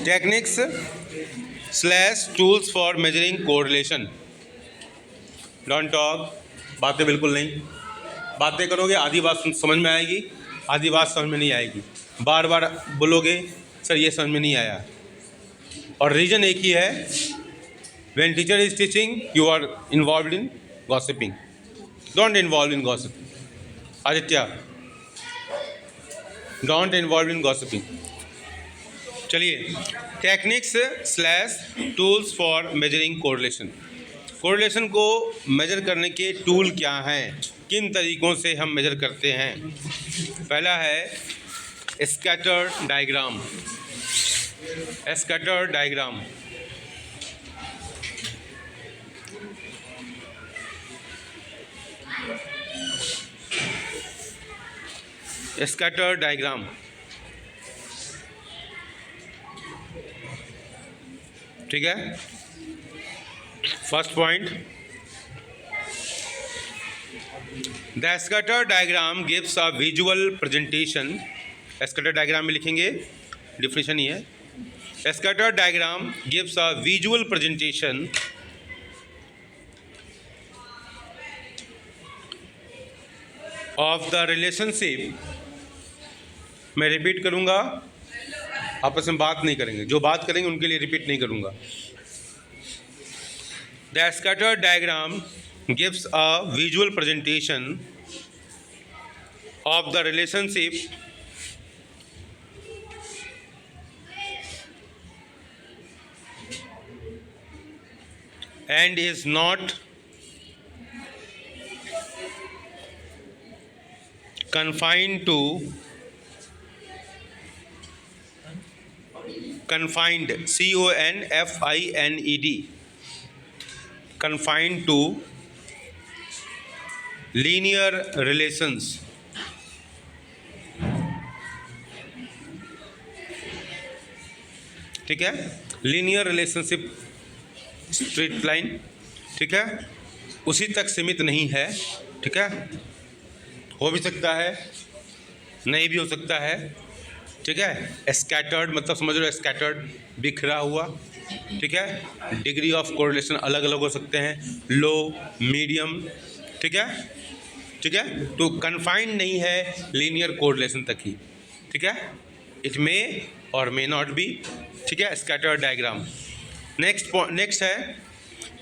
Techniques slash tools for measuring correlation. Don't talk, बातें बिल्कुल नहीं। बातें करोगे आधी बात समझ में आएगी, आधी बात समझ में नहीं आएगी। बार बार बोलोगे सर ये समझ में नहीं आया, और रीज़न एक ही है, when teacher is teaching you are involve in gossiping. Don't involve in gossiping. Aditya, don't involve in gossiping. चलिए, techniques slash tools for measuring correlation. Correlation को मेजर करने के टूल क्या हैं, किन तरीक़ों से हम मेजर करते हैं। पहला है scatter diagram. Scatter diagram scatter diagram ठीक है। First point, the scatter diagram gives a visual presentation. Scatter diagram में लिखेंगे, डिफिनेशन ही है, scatter diagram gives a visual presentation of the relationship. मैं रिपीट करूंगा, आपस में बात नहीं करेंगे, जो बात करेंगे उनके लिए रिपीट नहीं करूंगा। The scatter diagram gives a visual presentation of the relationship and is not confined C-O-N-F-I-N-E-D, confined to linear relations। ठीक है, लीनियर रिलेशनशिप, स्ट्रेट लाइन, ठीक है, उसी तक सीमित नहीं है। ठीक है, हो भी सकता है, नहीं भी हो सकता है। ठीक है, स्कैटर्ड मतलब समझ लो, स्कैटर्ड बिखरा हुआ। ठीक है, डिग्री ऑफ कोरिलेशन अलग अलग हो सकते हैं, लो, मीडियम। ठीक है, ठीक है, तो कन्फाइंड नहीं है लीनियर कोरिलेशन तक ही। ठीक है, इट मे और मे नॉट बी। ठीक है, स्कैटर्ड डायग्राम। नेक्स्ट है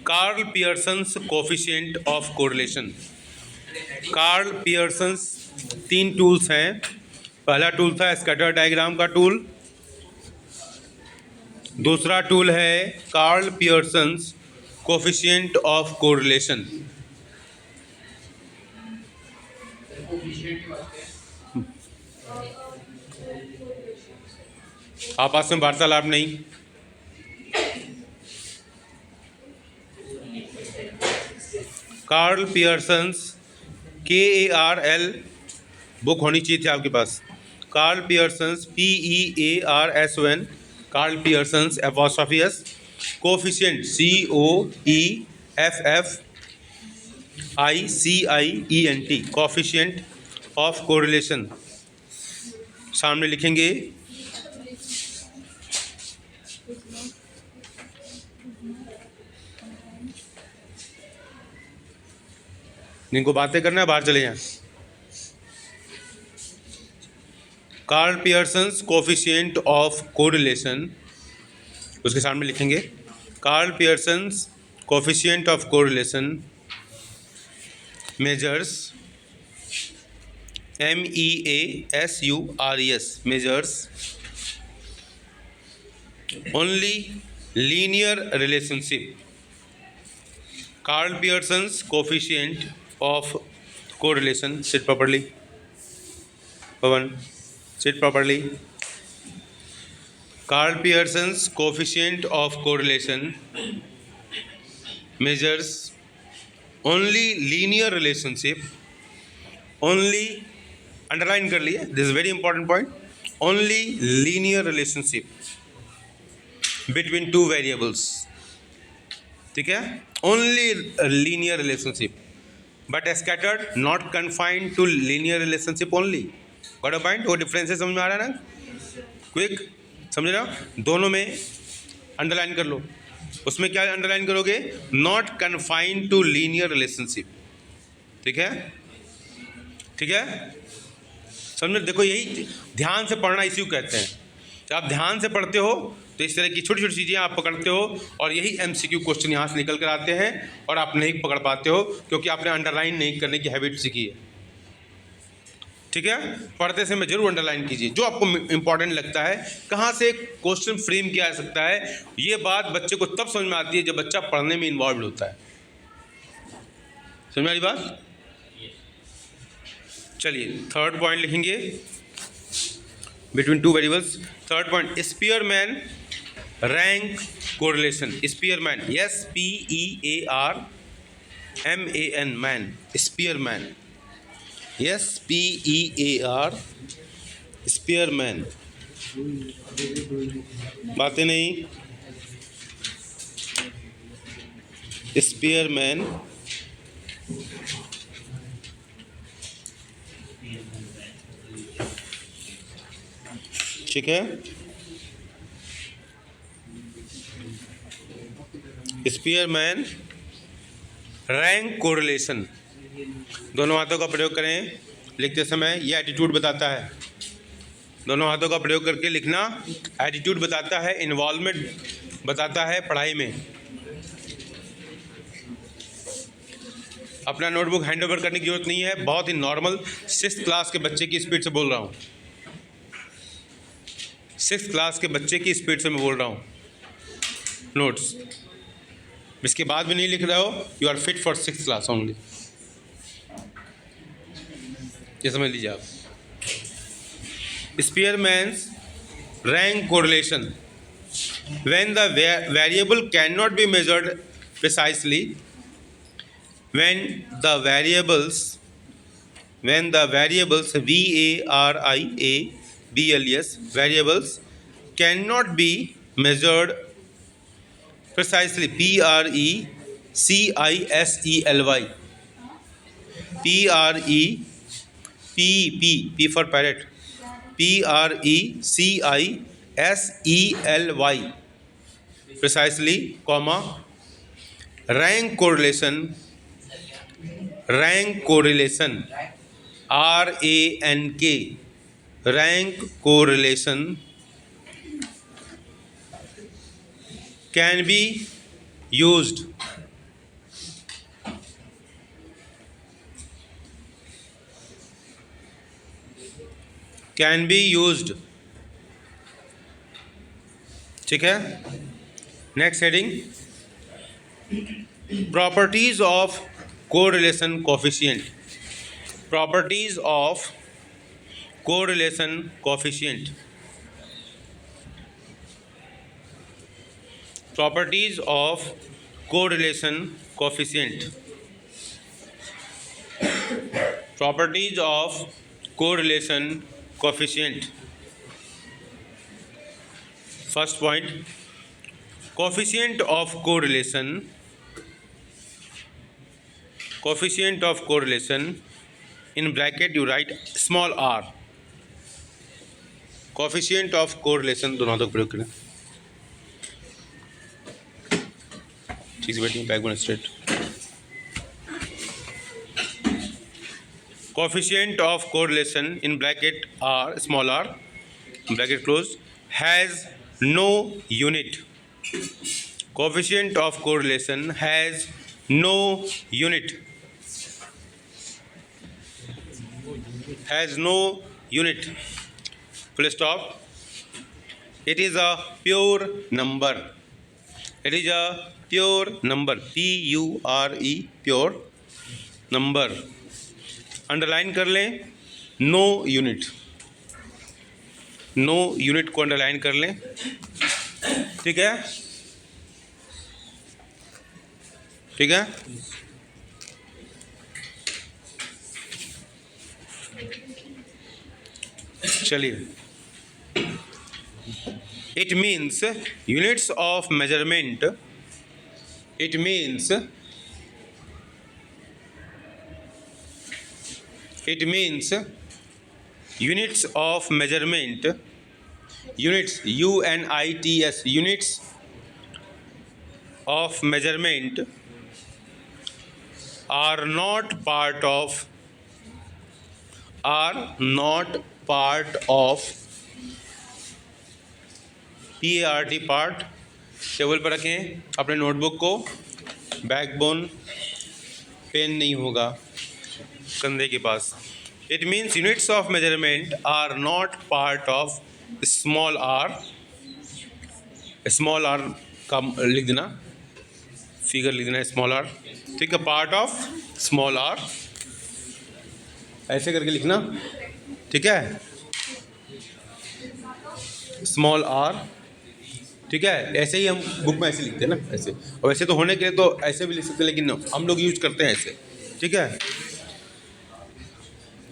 Karl Pearson's coefficient of correlation. Karl Pearson's 3 tools हैं। पहला टूल था स्कैटर डायग्राम का टूल, दूसरा टूल है Karl Pearson's coefficient of correlation. आपस में वार्तालाप नहीं। कार्ल पियर्सन्स KARL बुक होनी चाहिए थी आपके पास। Karl Pearson's PEARSON, Karl Pearson's apostrophe S, coefficient COEFFICIENT, coefficient of correlation. सामने लिखेंगे, जिनको बातें करना है बाहर चले जाएं। Karl Pearson's coefficient of correlation, उसके सामने लिखेंगे Karl Pearson's coefficient of correlation measures MEASURES measures only linear relationship. Karl Pearson's coefficient of correlation, sit properly, Pawan, sit properly. Carl Pearson's coefficient of correlation measures only linear relationship, only, underline कर लिए, this is very important point, only linear relationship between 2 variables। ठीक है, only linear relationship, but scattered not confined to linear relationship only। Got a point? वो differences समझ में आ रहा है ना? क्विक, समझ रहे हो? दोनों में अंडरलाइन कर लो। उसमें क्या अंडरलाइन करोगे? Not confined to linear relationship. ठीक है, ठीक है, समझ। देखो यही ध्यान से पढ़ना इसी को कहते हैं। जब आप ध्यान से पढ़ते हो तो इस तरह की छोटी छोटी चीज़ें आप पकड़ते हो और यही एमसीक्यू क्वेश्चन यहाँ से निकल कर आते हैं और आप नहीं पकड़ पाते हो क्योंकि आपने अंडरलाइन नहीं करने की हैबिट सीखी है। ठीक है, पढ़ते समय जरूर अंडरलाइन कीजिए जो आपको इंपॉर्टेंट लगता है, कहाँ से क्वेश्चन फ्रेम किया जा सकता है। ये बात बच्चे को तब समझ में आती है जब बच्चा पढ़ने में इन्वॉल्व होता है। समझ में आ रही बात? चलिए थर्ड पॉइंट लिखेंगे, between two variables. Third point, Spearman rank correlation. Spearman, SPEARMAN, man, Spearman, SPEAR, Spearman. बातें नहीं, स्पीयरमैन ठीक है। स्पीयरमैन रैंक कोरिलेशन, दोनों हाथों का प्रयोग करें लिखते समय। यह एटीट्यूड बताता है, दोनों हाथों का प्रयोग करके लिखना एटीट्यूड बताता है, इन्वॉल्वमेंट बताता है पढ़ाई में। अपना नोटबुक हैंड ओवर करने की जरूरत नहीं है, बहुत ही नॉर्मल 6th क्लास के बच्चे की स्पीड से बोल रहा हूँ। 6th क्लास के बच्चे की स्पीड से मैं बोल रहा हूँ। नोट्स इसके बाद भी नहीं लिख रहे हो, you are fit for 6th class only, ये समझ लीजिए आप। Spearman's rank correlation, when the variable cannot be measured precisely, when the variables variables cannot be measured precisely, P for parrot, PRECISELY, precisely, comma, rank correlation, rank correlation can be used ठीक है। Next heading, properties of correlation coefficient. Properties of correlation coefficient, properties of correlation coefficient, properties of correlation coefficient. First point, coefficient of correlation, coefficient of correlation, in bracket you write small r, coefficient of correlation, दोनों हाथों का प्रयोग करें। ठीक से बैठिए, backbone straight. Coefficient of correlation in bracket r, small r, bracket close, has no unit. Coefficient of correlation has no unit. Has no unit. Full stop. It is a pure number. It is a pure number. PURE, pure number. Underline कर लें, no unit, no unit को underline कर लें। ठीक है, ठीक है। चलिए, it means units of measurement, इट मीन्स units of measurement units, UNITS, units of measurement are not part of PART, part. Table पर रखें अपने नोटबुक को, बैकबोन पेन नहीं होगा कंधे के पास। It means units of measurement are not part of small r. Small r का लिख देना, फिगर लिख देना स्मॉल आर, ठीक है। पार्ट ऑफ स्मॉल आर ऐसे करके लिखना, ठीक है। स्मॉल आर, ठीक है। ऐसे ही हम बुक में ऐसे लिखते हैं ना, ऐसे। और वैसे तो होने के लिए तो ऐसे भी लिख सकते हैं, लेकिन हम लोग यूज करते हैं ऐसे, ठीक है।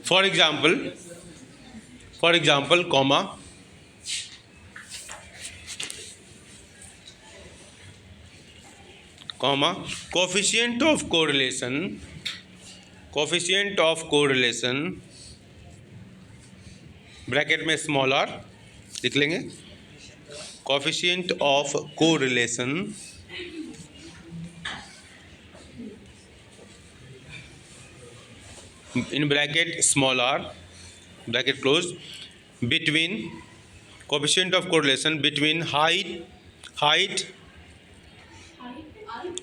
For example comma, coefficient of correlation, bracket में स्मॉल आर लिख लेंगे। Coefficient of correlation in bracket small r, bracket close, between, coefficient of correlation between height, HEIGHT,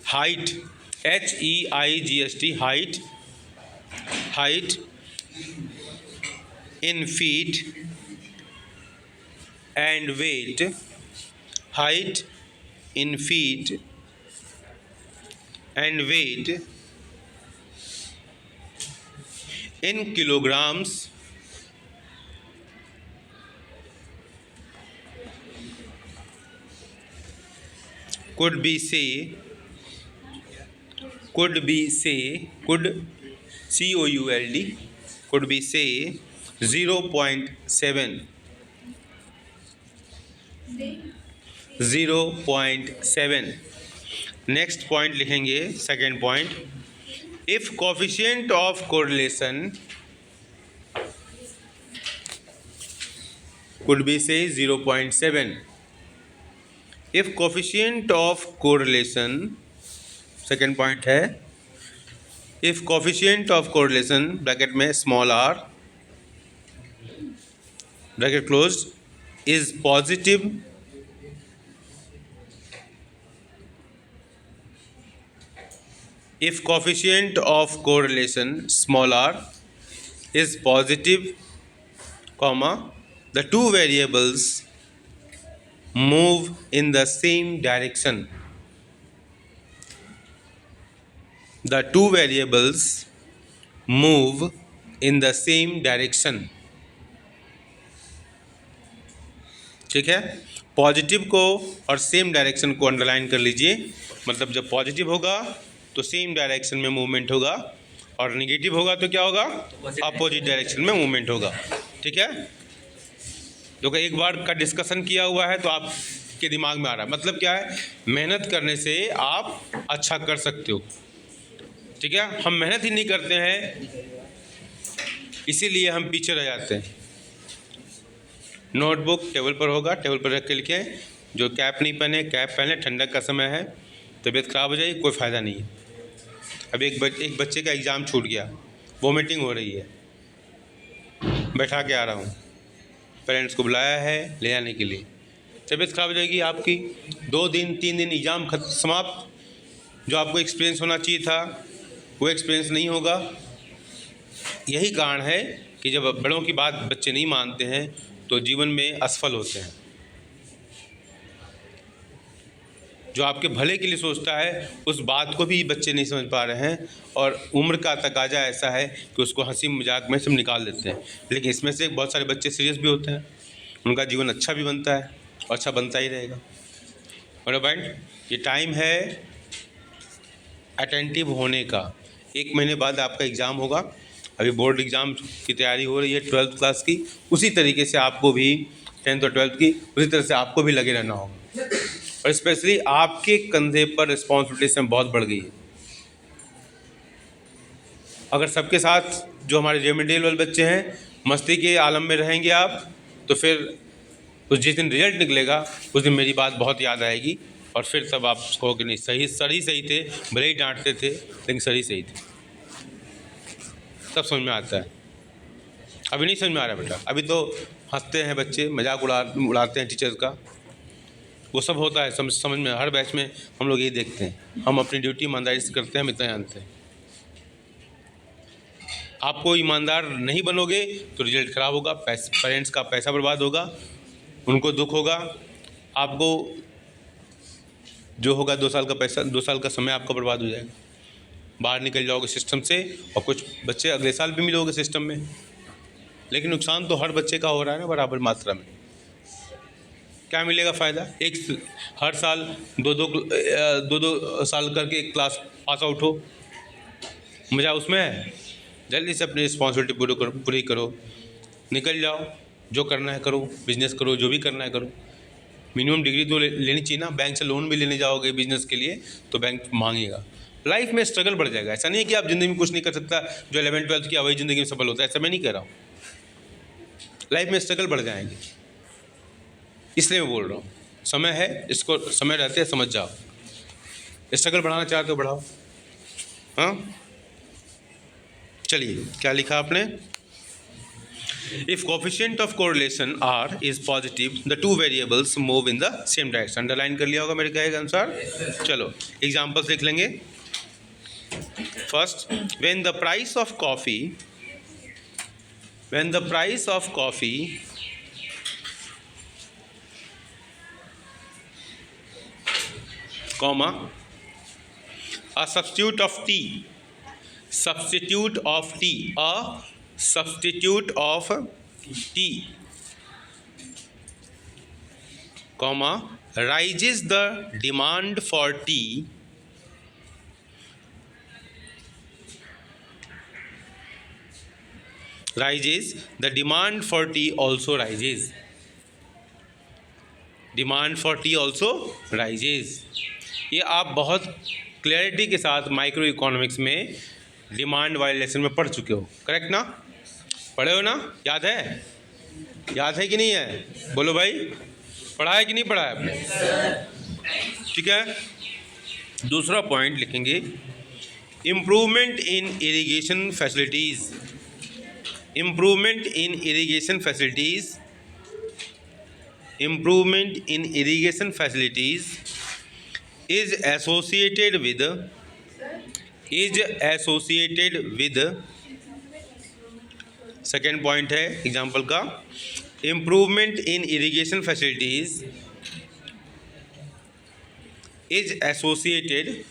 height in feet and weight, height in feet and weight in kilograms could be say could be say 0.7। Next point लिखेंगे, second point, if coefficient of correlation could be say 0.7, if coefficient of correlation, second point है, if coefficient of correlation bracket में small r, bracket closed, is positive, if coefficient of correlation small r is positive, comma, the two variables move in the same direction, the two variables move in the same direction, ठीक है। Positive को और same direction को underline कर लीजिए, मतलब जब positive होगा तो सेम डायरेक्शन में मूवमेंट होगा, और नेगेटिव होगा तो क्या होगा, अपोजिट डायरेक्शन में मूवमेंट होगा, ठीक है। तो एक बार का डिस्कशन किया हुआ है तो आपके दिमाग में आ रहा है, मतलब क्या है, मेहनत करने से आप अच्छा कर सकते हो, ठीक है। हम मेहनत ही नहीं करते हैं, इसीलिए हम पीछे रह जाते हैं। नोटबुक टेबल पर होगा, टेबल पर रख के लिखें। जो कैप नहीं पहने कैप पहने, ठंडक का समय है, तबीयत ख़राब हो जाएगी, कोई फ़ायदा नहीं है। अब एक बच्चे का एग्ज़ाम छूट गया, वोमिटिंग हो रही है, बैठा के आ रहा हूँ, पेरेंट्स को बुलाया है ले आने के लिए, तबीयत ख़राब हो जाएगी आपकी, 2 दिन 3 दिन एग्ज़ाम समाप्त, जो आपको एक्सपीरियंस होना चाहिए था वो एक्सपीरियंस नहीं होगा। यही कारण है कि जब बड़ों की बात बच्चे नहीं मानते हैं तो जीवन में असफल होते हैं। जो आपके भले के लिए सोचता है उस बात को भी बच्चे नहीं समझ पा रहे हैं, और उम्र का तकाजा ऐसा है कि उसको हंसी मजाक में सब निकाल देते हैं। लेकिन इसमें से बहुत सारे बच्चे सीरियस भी होते हैं, उनका जीवन अच्छा भी बनता है और अच्छा बनता ही रहेगा। और पॉइंट, ये टाइम है अटेंटिव होने का। 1 महीने बाद आपका एग्ज़ाम होगा, अभी बोर्ड एग्ज़ाम की तैयारी हो रही है 12th क्लास की, उसी तरीके से आपको भी 10th और 12th की उसी तरह से आपको भी लगे रहना होगा। और स्पेशली आपके कंधे पर रिस्पॉन्सिबिलिटी से बहुत बढ़ गई है। अगर सबके साथ जो हमारे रेमेडियल वाले बच्चे हैं मस्ती के आलम में रहेंगे आप, तो फिर उस जिस दिन रिजल्ट निकलेगा उस दिन मेरी बात बहुत याद आएगी, और फिर तब आप कहोगे नहीं सही, सर ही सही थे, भले ही डांटते थे लेकिन सर ही सही थे। तब समझ में आता है। अभी नहीं समझ में आ रहा बेटा, अभी तो हंसते हैं बच्चे, मजाक उड़ाते हैं टीचर्स का, वो सब होता है समझ में। हर बैच में हम लोग यही देखते हैं, हम अपनी ड्यूटी ईमानदारी से करते हैं, हम इतना जानते हैं। आपको ईमानदार नहीं बनोगे तो रिजल्ट खराब होगा, पेरेंट्स का पैसा बर्बाद होगा, उनको दुख होगा, आपको जो होगा 2 साल का पैसा, 2 साल का समय आपका बर्बाद हो जाएगा, बाहर निकल जाओगे सिस्टम से, और कुछ बच्चे अगले साल भी मिलोगे सिस्टम में, लेकिन नुकसान तो हर बच्चे का हो रहा है ना बराबर मात्रा में। क्या मिलेगा फ़ायदा? हर साल दो साल करके एक क्लास पास आउट हो, मज़ा उसमें है? जल्दी से अपनी रिस्पॉन्सिबिलिटी पूरी करो, निकल जाओ, जो करना है करो, बिजनेस करो, जो भी करना है करो। मिनिमम डिग्री तो लेनी चाहिए ना। बैंक से लोन भी लेने जाओगे बिजनेस के लिए तो बैंक मांगेगा। लाइफ में स्ट्रगल बढ़ जाएगा। ऐसा नहीं है कि आप ज़िंदगी में कुछ नहीं कर सकता, जो 11th-12th किया वही ज़िंदगी में सफल होता है, ऐसा मैं नहीं कह रहा हूँ। लाइफ में स्ट्रगल बढ़ जाएंगे, इसलिए मैं बोल रहा हूँ समय है, इसको समय रहते हैं समझ जाओ। स्ट्रगल बढ़ाना चाहते हो बढ़ाओ। हाँ चलिए, क्या लिखा आपने? If coefficient of correlation R is positive, the two variables move in the same direction. Underline कर लिया होगा मेरे कहे के अनुसार। चलो एग्जाम्पल्स देख लेंगे। First, when the price of coffee comma a substitute of tea comma rises the demand for tea also rises. ये आप बहुत क्लैरिटी के साथ माइक्रो इकोनॉमिक्स में डिमांड वाले लेसन में पढ़ चुके हो, करेक्ट ना? पढ़े हो ना? याद है कि नहीं है? बोलो भाई, पढ़ा है कि नहीं पढ़ा है आपने? ठीक है। दूसरा पॉइंट लिखेंगे, improvement in irrigation facilities is associated with second point है एग्जाम्पल का, improvement in irrigation facilities is associated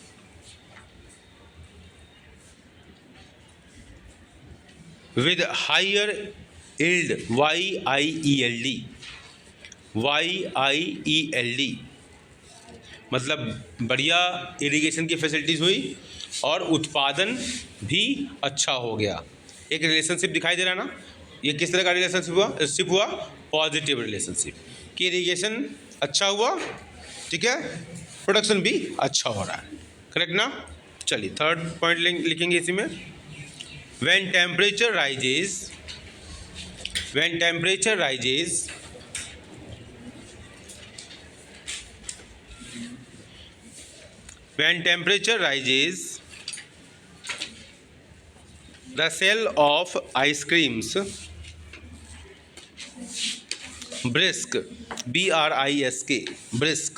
with higher yield, YIELD, मतलब बढ़िया इरिगेशन की फैसिलिटीज़ हुई और उत्पादन भी अच्छा हो गया। एक रिलेशनशिप दिखाई दे रहा है ना? ये किस तरह का रिलेशनशिप हुआ? पॉजिटिव रिलेशनशिप कि इरिगेशन अच्छा हुआ, ठीक है, प्रोडक्शन भी अच्छा हो रहा है, करेक्ट ना? चलिए थर्ड पॉइंट लिखेंगे इसी में, when temperature rises the sale of ice creams brisk, brisk,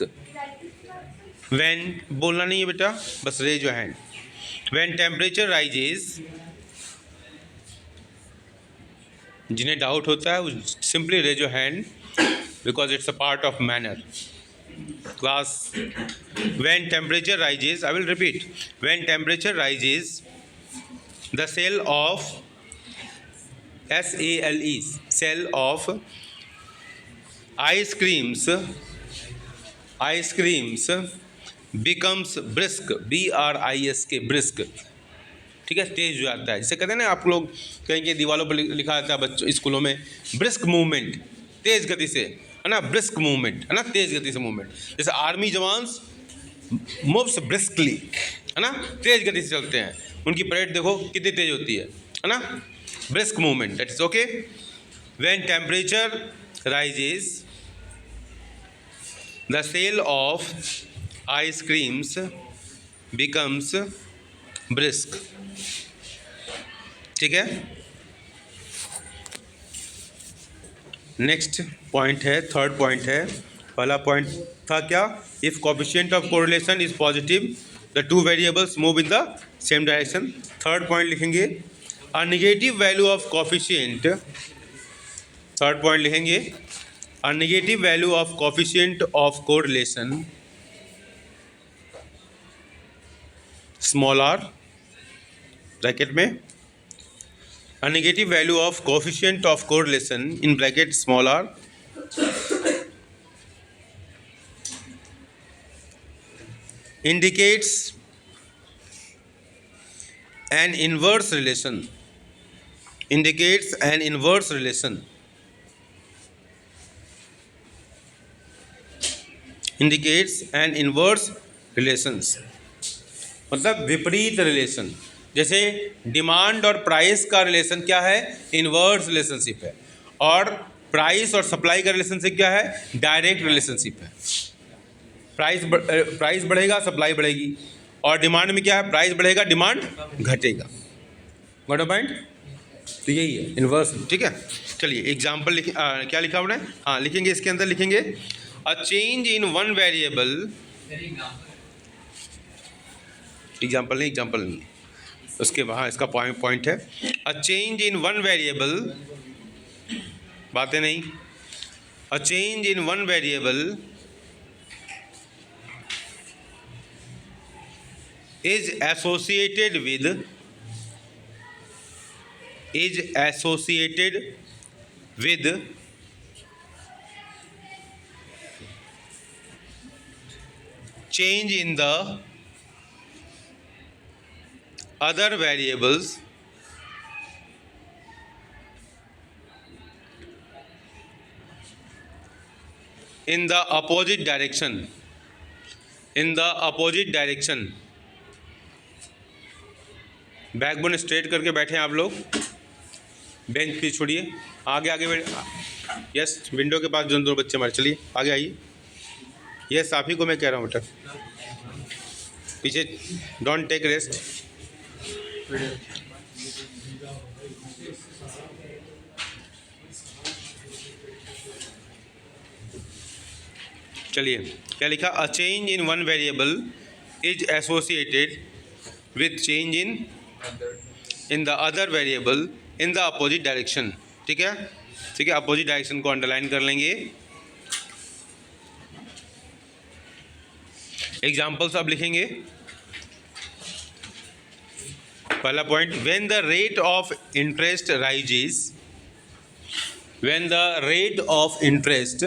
when बोलना नहीं है बेटा, बस raise your hand. when temperature rises, जिन्हें डाउट होता है वो simply raise your hand because it's a part of manner class. when temperature rises, I will repeat, when temperature rises, the sale of sale of ice creams becomes brisk, brisk, ठीक है, तेज हो जाता है। जिसे कहते हैं ना, आप लोग कहेंगे दीवारों पर लिखा जाता है बच्चों स्कूलों में, ब्रिस्क मूवमेंट, तेज गति से, है ना, ब्रिस्क मूवमेंट, है ना, तेज गति से मूवमेंट। जैसे आर्मी जवान्स मूव्स ब्रिस्कली, है ना, तेज गति से चलते हैं, उनकी परेड देखो कितनी तेज होती है ना, brisk movement, that is okay. When temperature rises the sale of ice creams becomes brisk. ठीक है, नेक्स्ट पॉइंट है, थर्ड पॉइंट है। पहला पॉइंट था क्या, if coefficient of correlation is positive the two variables move in the same direction. Third point लिखेंगे a negative value of coefficient. Third point लिखेंगे a negative value of coefficient of correlation small r bracket में, a negative value of coefficient of correlation in bracket small r indicates an inverse relation, indicates an inverse relation, indicates an inverse relations मतलब विपरीत relation. जैसे demand और price का relation क्या है, inverse relationship है, और प्राइस और सप्लाई का रिलेशनशिप क्या है, डायरेक्ट रिलेशनशिप है। प्राइस बढ़ेगा सप्लाई बढ़ेगी, और डिमांड में क्या है, प्राइस बढ़ेगा डिमांड घटेगा। Got a point? तो यही है इन्वर्स। ठीक है, चलिए एग्जाम्पल लिखें। क्या लिखा आपने? हाँ लिखेंगे, इसके अंदर लिखेंगे a change in one variable. Example नहीं, उसके वहाँ इसका पॉइंट है a change in one variable, बातें नहीं, a change in one variable is associated with change in the other variables in the opposite direction, in the opposite direction। Backbone straight करके बैठे हैं आप लोग, बेंच पे छोड़िए, आगे बैठ। यस, विंडो के पास जो दो बच्चे हमारे, चलिए आगे आइए। यस, आप ही को मैं कह रहा हूँ बेटा, पीछे डोंट टेक रेस्ट। चलिए क्या लिखा, a change in one variable is associated with change in the other variable in the opposite direction. ठीक है, ठीक है, अपोजिट डायरेक्शन को अंडरलाइन कर लेंगे। एग्जाम्पल्स अब लिखेंगे। पहला point, when the rate of interest rises, when the rate of interest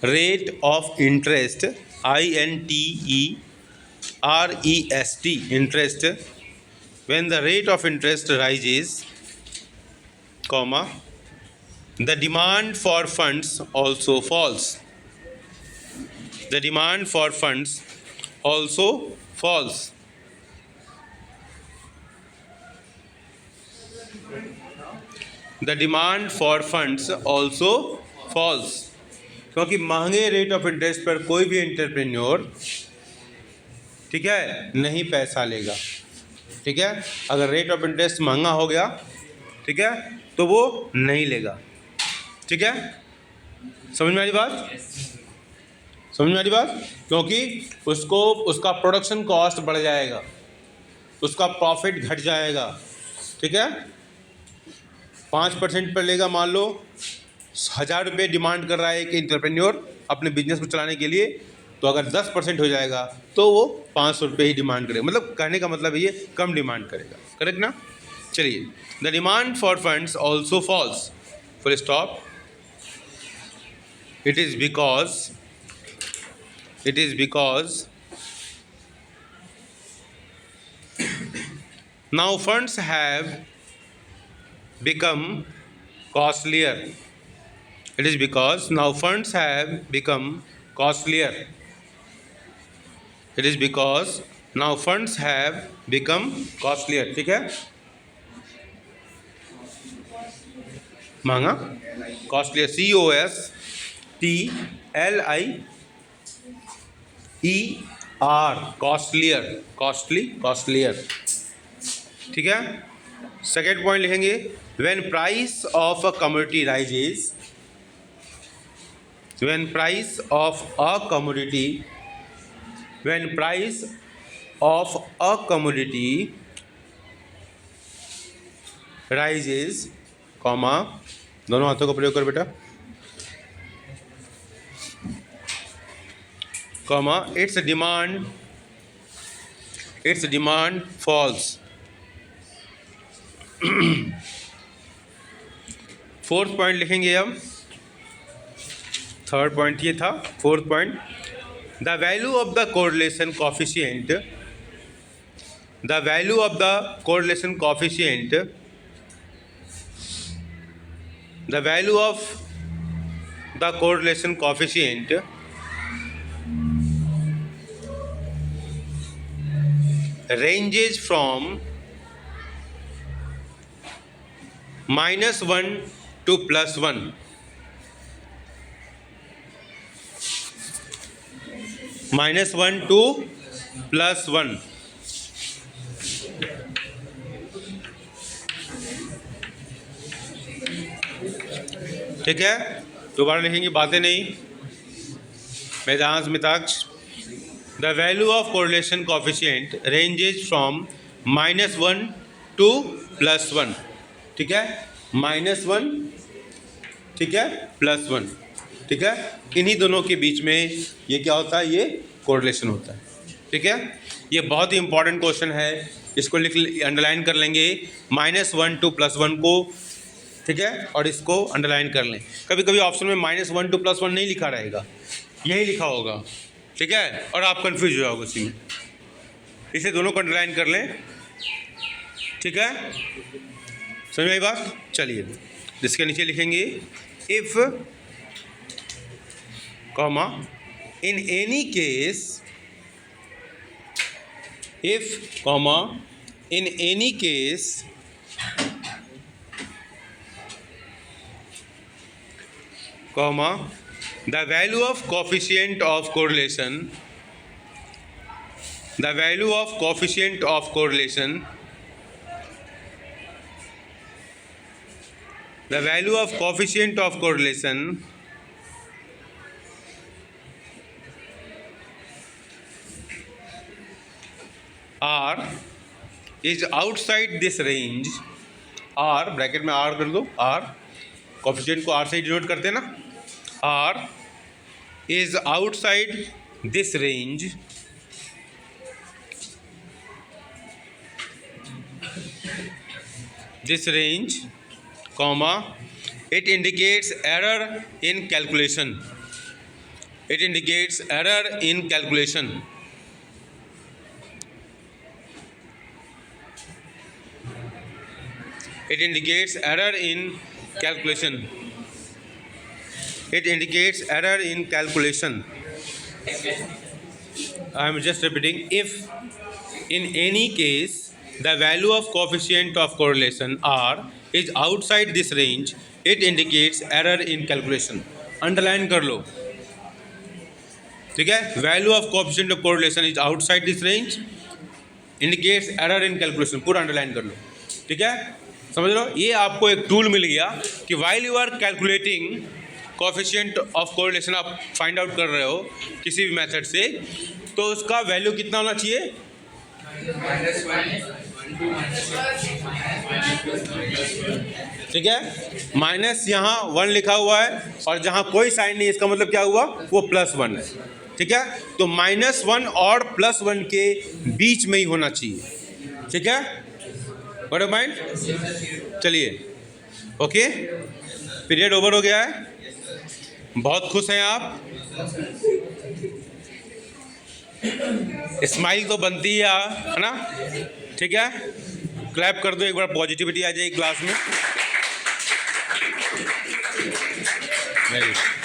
INTEREST interest, when the rate of interest rises, comma, the demand for funds also falls, the demand for funds also falls। The demand for funds also falls, क्योंकि महंगे rate of interest पर कोई भी entrepreneur, ठीक है, नहीं पैसा लेगा। ठीक है, अगर रेट ऑफ इंटरेस्ट महंगा हो गया, ठीक है, तो वो नहीं लेगा। ठीक है, समझ में आ रही बात? समझ में आ रही बात? क्योंकि उसको उसका प्रोडक्शन कॉस्ट बढ़ जाएगा, उसका प्रॉफिट घट जाएगा। ठीक है, 5% पर लेगा, मान लो 1000 रुपये डिमांड कर रहा है एक एंटरप्रेन्योर अपने बिजनेस को चलाने के लिए, तो अगर 10% हो जाएगा तो वो 500 रुपये ही डिमांड करेगा। मतलब कहने का मतलब ये कम डिमांड करेगा। करेक्ट ना? चलिए, the demand for funds also falls, full stop. It is because now funds have become costlier. It is because now funds have become costlier. It is because now funds have become costlier. ठीक है, महंगा, costlier, COS costlier. ठीक है। Second point लिखेंगे, when price of a commodity rises, when price of a commodity rises, comma, दोनों हाथों का प्रयोग कर बेटा, comma, its demand falls। Fourth point लिखेंगे हम, थर्ड पॉइंट ये था, fourth point, the value of the correlation coefficient, the value of the correlation coefficient, the value of the correlation coefficient ranges from -1 to +1। -1 to +1। ठीक है। दोबारा लिखेंगे, बातें नहीं, मेजाज मिताज। The value of correlation coefficient ranges from -1 to +1। ठीक है, -1, ठीक है, +1। ठीक है, इन्हीं दोनों के बीच में ये क्या होता है, ये कोरिलेशन होता है। ठीक है, ये बहुत ही इंपॉर्टेंट क्वेश्चन है, इसको अंडरलाइन कर लेंगे, -1 to +1 को। ठीक है, और इसको अंडरलाइन कर लें। कभी कभी ऑप्शन में -1 to +1 नहीं लिखा रहेगा, यही लिखा होगा। ठीक है, और आप कंफ्यूज हो जाओगे उसी में, इसे दोनों को अंडरलाइन कर लें। ठीक है, समझ आई बात। चलिए, जिसके नीचे लिखेंगे, if, comma, in any case, if, comma, in any case, comma, the value of coefficient of correlation, the value of coefficient of correlation, the value of coefficient of correlation R is outside this range, R bracket में R कर दो, R, coefficient को R से denote करते हैं ना, R is outside this range, comma, it indicates error in calculation, it indicates error in calculation, it indicates error in calculation, it indicates error in calculation. I am just repeating, if in any case the value of coefficient of correlation R is outside this range, it indicates error in calculation. Underline कर लो। ठीक है, value of coefficient of correlation is outside this range, indicates error in calculation, पूरा underline कर लो। ठीक है, समझ लो, ये आपको एक टूल मिल गया कि while you are calculating coefficient of correlation, आप फाइंड आउट कर रहे हो किसी भी मेथड से, तो उसका वैल्यू कितना होना चाहिए, ठीक है, माइनस यहाँ 1 लिखा हुआ है, और जहाँ कोई साइन नहीं, इसका मतलब क्या हुआ, वो +1 है। ठीक है, तो -1 और +1 के बीच में ही होना चाहिए। ठीक है, व्हाट अ माइंड। चलिए, ओके, पीरियड ओवर हो गया है, बहुत खुश हैं आप, स्माइल तो बनती है ना। ठीक है, क्लैप कर दो एक बार, पॉजिटिविटी आ जाएगी क्लास में। Very good.